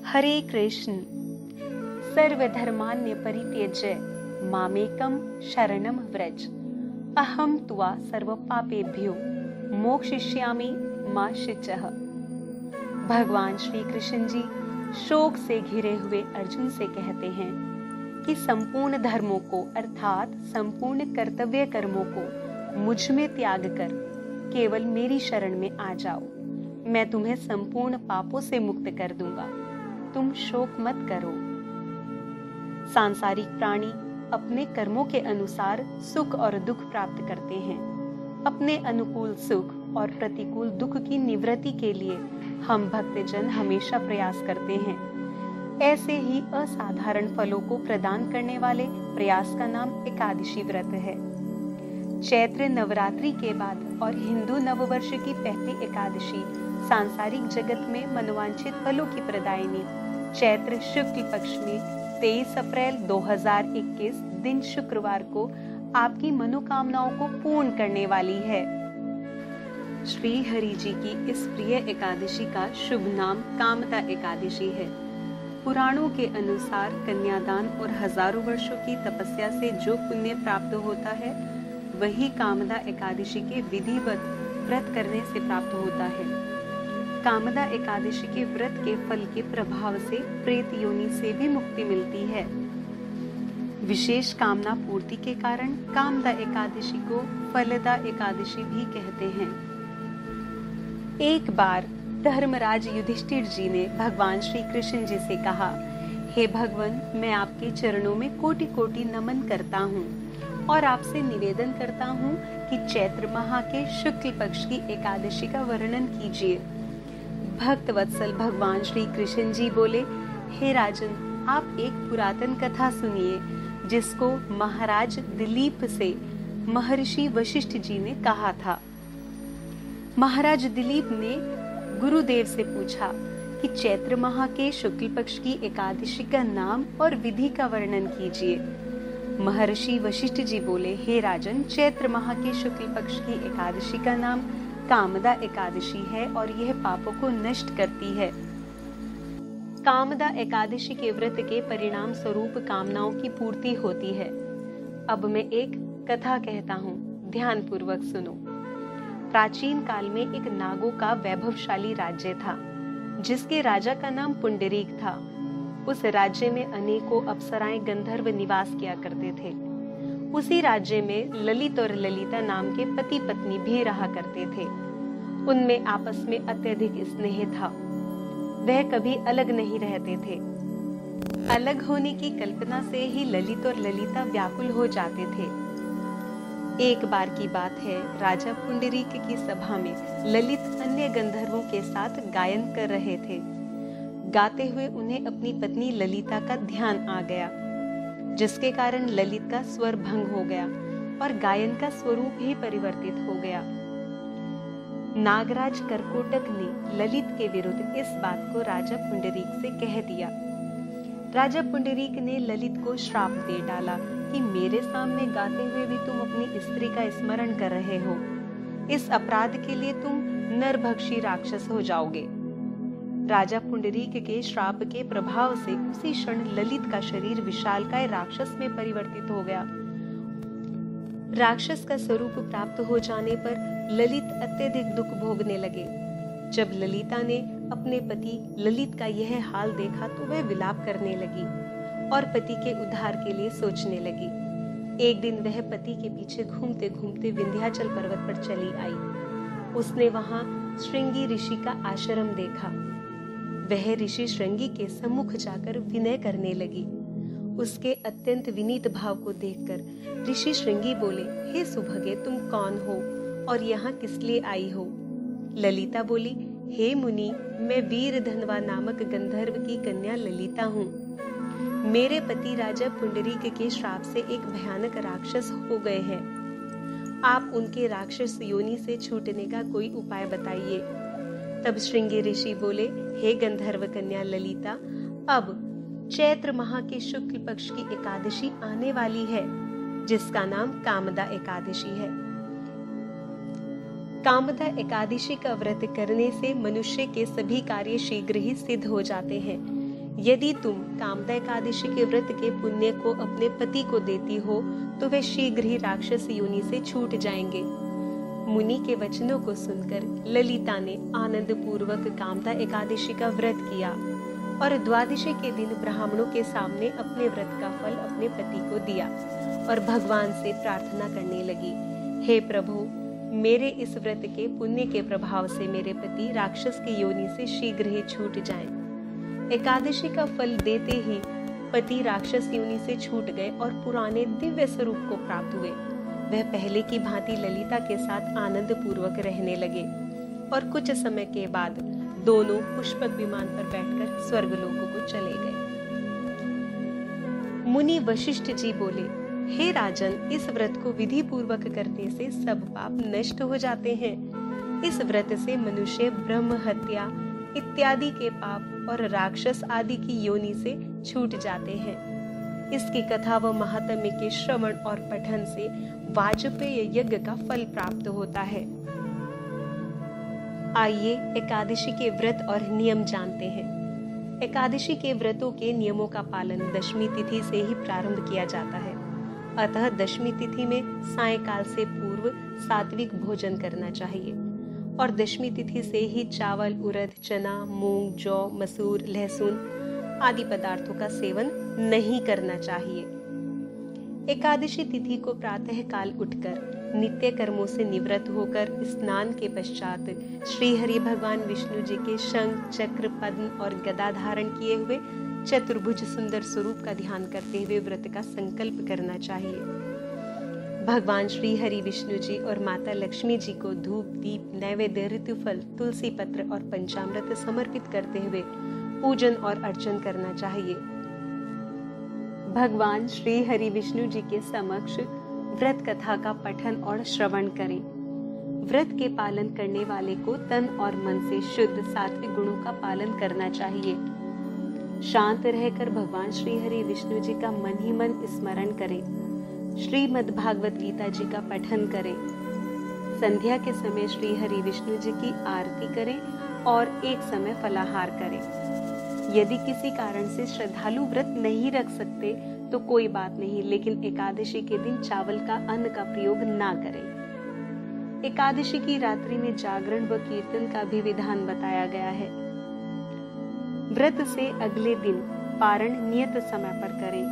हरे कृष्ण। सर्वधर्मान्य परित्यज्य मामेकं शरणं व्रज, अहम त्वा सर्वपापेभ्यो मोक्षयिष्यामि मा शुचः। भगवान श्री कृष्ण जी शोक से घिरे हुए अर्जुन से कहते हैं कि संपूर्ण धर्मों को अर्थात संपूर्ण कर्तव्य कर्मों को मुझ में त्याग कर केवल मेरी शरण में आ जाओ। मैं तुम्हें संपूर्ण पापों से मुक्त कर दूंगा। तुम शोक मत करो। सांसारिक प्राणी अपने कर्मों के अनुसार सुख और दुख प्राप्त करते हैं। अपने अनुकूल सुख और प्रतिकूल दुख की निवृत्ति के लिए हम भक्तजन हमेशा प्रयास करते हैं। ऐसे ही असाधारण फलों को प्रदान करने वाले प्रयास का नाम एकादशी व्रत है। चैत्र नवरात्रि के बाद और हिंदू नववर्ष की पहली एकादशी सांसारिक जगत में मनोवांछित फलों की प्रदायिनी चैत्र शुक्ल पक्ष में 23 अप्रैल 2021 दिन शुक्रवार को आपकी मनोकामनाओं को पूर्ण करने वाली है। श्री हरि जी की इस प्रिय एकादशी का शुभ नाम कामदा एकादशी है। पुराणों के अनुसार कन्यादान और हजारों वर्षों की तपस्या से जो पुण्य प्राप्त होता है वही कामदा एकादशी के विधिवत व्रत करने से प्राप्त होता है। कामदा एकादशी के व्रत के फल के प्रभाव से प्रेत योनि से भी मुक्ति मिलती है। विशेष कामना पूर्ति के कारण कामदा एकादशी को फलदा एकादशी भी कहते हैं। एक बार धर्मराज युधिष्ठिर जी ने भगवान श्री कृष्ण जी से कहा, हे भगवान, मैं आपके चरणों में कोटि कोटि नमन करता हूँ और आपसे निवेदन करता हूँ कि चैत्र माह के शुक्ल पक्ष की एकादशी का वर्णन कीजिए। भक्त वत्सल भगवान श्री कृष्ण जी बोले, हे राजन, आप एक पुरातन कथा सुनिए जिसको महाराज दिलीप से महर्षि वशिष्ठ जी ने कहा था। महाराज दिलीप ने गुरुदेव से पूछा कि चैत्र माह के शुक्ल पक्ष की एकादशी का नाम और विधि का वर्णन कीजिए। महर्षि वशिष्ठ जी बोले, हे राजन, चैत्र माह के शुक्ल पक्ष की एकादशी का नाम कामदा एकादशी है और यह पापों को नष्ट करती है। कामदा एकादशी के व्रत के परिणाम स्वरूप कामनाओं की पूर्ति होती है। अब मैं एक कथा कहता हूँ, ध्यान पूर्वक सुनो। प्राचीन काल में एक नागों का वैभवशाली राज्य था जिसके राजा का नाम पुंडरीक था। उस राज्य में अनेकों अप्सराएं गंधर्व निवास किया करते थे। उसी राज्य में ललित और ललिता नाम के पति पत्नी भी रहा करते थे। उनमें आपस में अत्यधिक स्नेह था। वह कभी अलग नहीं रहते थे। अलग होने की कल्पना से ही ललित और ललिता व्याकुल हो जाते थे। एक बार की बात है, राजा पुंडरीक की सभा में ललित अन्य गंधर्वों के साथ गायन कर रहे थे। गाते हुए उन्हें अपनी पत्नी ललिता का ध्यान आ गया, जिसके कारण ललित का स्वर भंग हो गया और गायन का स्वरूप ही परिवर्तित हो गया। नागराज करकोटक ने ललित के विरुद्ध इस बात को राजा पुंडरीक से कह दिया। राजा पुंडरीक ने ललित को श्राप दे डाला कि मेरे सामने गाते हुए भी तुम अपनी स्त्री का स्मरण कर रहे हो। इस अपराध के लिए तुम नरभक्षी राक्षस हो जाओगे। राजा पुंडरीक के श्राप के प्रभाव से उसी क्षण ललित का शरीर विशालकाय राक्षस में परिवर्तित हो गया। राक्षस का स्वरूप प्राप्त हो जाने पर ललित अत्यधिक दुख भोगने लगे। जब ललिता ने अपने पति ललित का यह हाल देखा तो वह विलाप करने लगी और पति के उद्धार के लिए सोचने लगी। एक दिन वह पति के पीछे घूमते घूमते विंध्याचल पर्वत पर चली आई। उसने वहां श्रृंगी ऋषि का आश्रम देखा। वह ऋषि श्रृंगी के सम्मुख जाकर विनय करने लगी। उसके अत्यंत विनीत भाव को देखकर ऋषि श्रृंगी बोले, हे सुभगे, तुम कौन हो और यहाँ किस लिए आई हो? ललिता बोली, हे मुनि, मैं वीर धनवा नामक गंधर्व की कन्या ललिता हूँ। मेरे पति राजा पुंडरीक के श्राप से एक भयानक राक्षस हो गए हैं। आप उनके राक्षस योनि से छूटने का कोई उपाय बताइए। तब श्रृंगी ऋषि बोले, हे गंधर्व कन्या ललिता, अब चैत्र माह के शुक्ल पक्ष की एकादशी आने वाली है जिसका नाम कामदा एकादशी है। कामदा एकादशी का व्रत करने से मनुष्य के सभी कार्य शीघ्र ही सिद्ध हो जाते हैं। यदि तुम कामदा एकादशी के व्रत के पुण्य को अपने पति को देती हो तो वे शीघ्र ही राक्षस योनि से छूट जाएंगे। मुनि के वचनों को सुनकर ललिता ने आनंद पूर्वक कामदा एकादशी का व्रत किया और द्वादशी के दिन ब्राह्मणों के सामने अपने व्रत का फल अपने पति को दिया और भगवान से प्रार्थना करने लगी, हे प्रभु, मेरे इस व्रत के पुण्य के प्रभाव से मेरे पति राक्षस की योनि से शीघ्र ही छूट जाएं। एकादशी का फल देते ही पति राक्षस योनि से छूट गए और पुराने दिव्य स्वरूप को प्राप्त हुए। वह पहले की भांति ललिता के साथ आनंद पूर्वक रहने लगे और कुछ समय के बाद दोनों पुष्पक विमान पर बैठकर स्वर्गलोकों को चले गए। मुनि वशिष्ठ जी बोले, हे राजन, इस व्रत को विधि पूर्वक करने से सब पाप नष्ट हो जाते हैं। इस व्रत से मनुष्य ब्रह्म हत्या इत्यादि के पाप और राक्षस आदि की योनि से छूट जाते हैं। इसकी कथा व महात्म्य के श्रवण और पठन से वाजपेय यज्ञ का फल प्राप्त होता है। आइए एकादशी के व्रत और नियम जानते हैं। एकादशी के व्रतों के नियमों का पालन दशमी तिथि से ही प्रारंभ किया जाता है। अतः दशमी तिथि में सायंकाल से पूर्व सात्विक भोजन करना चाहिए और दशमी तिथि से ही चावल, उड़द, चना, मूंग, जौ, मसूर, लहसुन आदि पदार्थों का सेवन नहीं करना चाहिए। एकादशी तिथि को प्रातः काल उठकर नित्य कर्मों से निवृत्त होकर स्नान के पश्चात श्री हरि भगवान विष्णु जी के शंख, चक्र, पद्म और गदा धारण किए हुए चतुर्भुज सुंदर स्वरूप का ध्यान करते हुए व्रत का संकल्प करना चाहिए। भगवान श्री हरि विष्णु जी और माता लक्ष्मी जी को धूप, दीप, नैवेद्य, ऋतुफल, तुलसी पत्र और पंचामृत समर्पित करते हुए पूजन और अर्चन करना चाहिए। भगवान श्री हरि विष्णु जी के समक्ष व्रत कथा का पठन और श्रवण करें। व्रत के पालन करने वाले को तन और मन से शुद्ध सात्विक गुणों का पालन करना चाहिए। शांत रहकर भगवान श्री हरि विष्णु जी का मन ही मन स्मरण करें। श्रीमद् भागवत गीता जी का पठन करें। संध्या के समय श्री हरि विष्णु जी की आरती करें और एक समय फलाहार करें। यदि किसी कारण से श्रद्धालु व्रत नहीं रख सकते तो कोई बात नहीं, लेकिन एकादशी के दिन चावल का अन्न का प्रयोग ना करें। एकादशी की रात्रि में जागरण व कीर्तन का भी विधान बताया गया है। व्रत से अगले दिन पारण नियत समय पर करें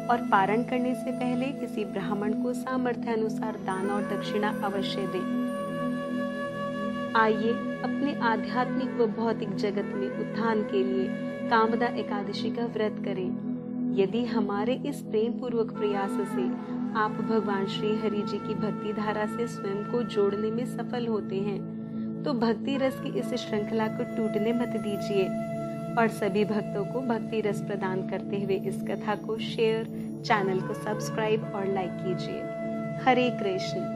और पारण करने से पहले किसी ब्राह्मण को सामर्थ्य अनुसार दान और दक्षिणा अवश्य दें। आइए अपने आध्यात्मिक व भौतिक जगत में उत्थान के लिए कामदा एकादशी का व्रत करें। यदि हमारे इस प्रेम पूर्वक प्रयास से आप भगवान श्री हरि जी की भक्ति धारा से स्वयं को जोड़ने में सफल होते हैं तो भक्ति रस की इस श्रृंखला को टूटने मत दीजिए और सभी भक्तों को भक्ति रस प्रदान करते हुए इस कथा को शेयर, चैनल को सब्सक्राइब और लाइक कीजिए। हरे कृष्ण।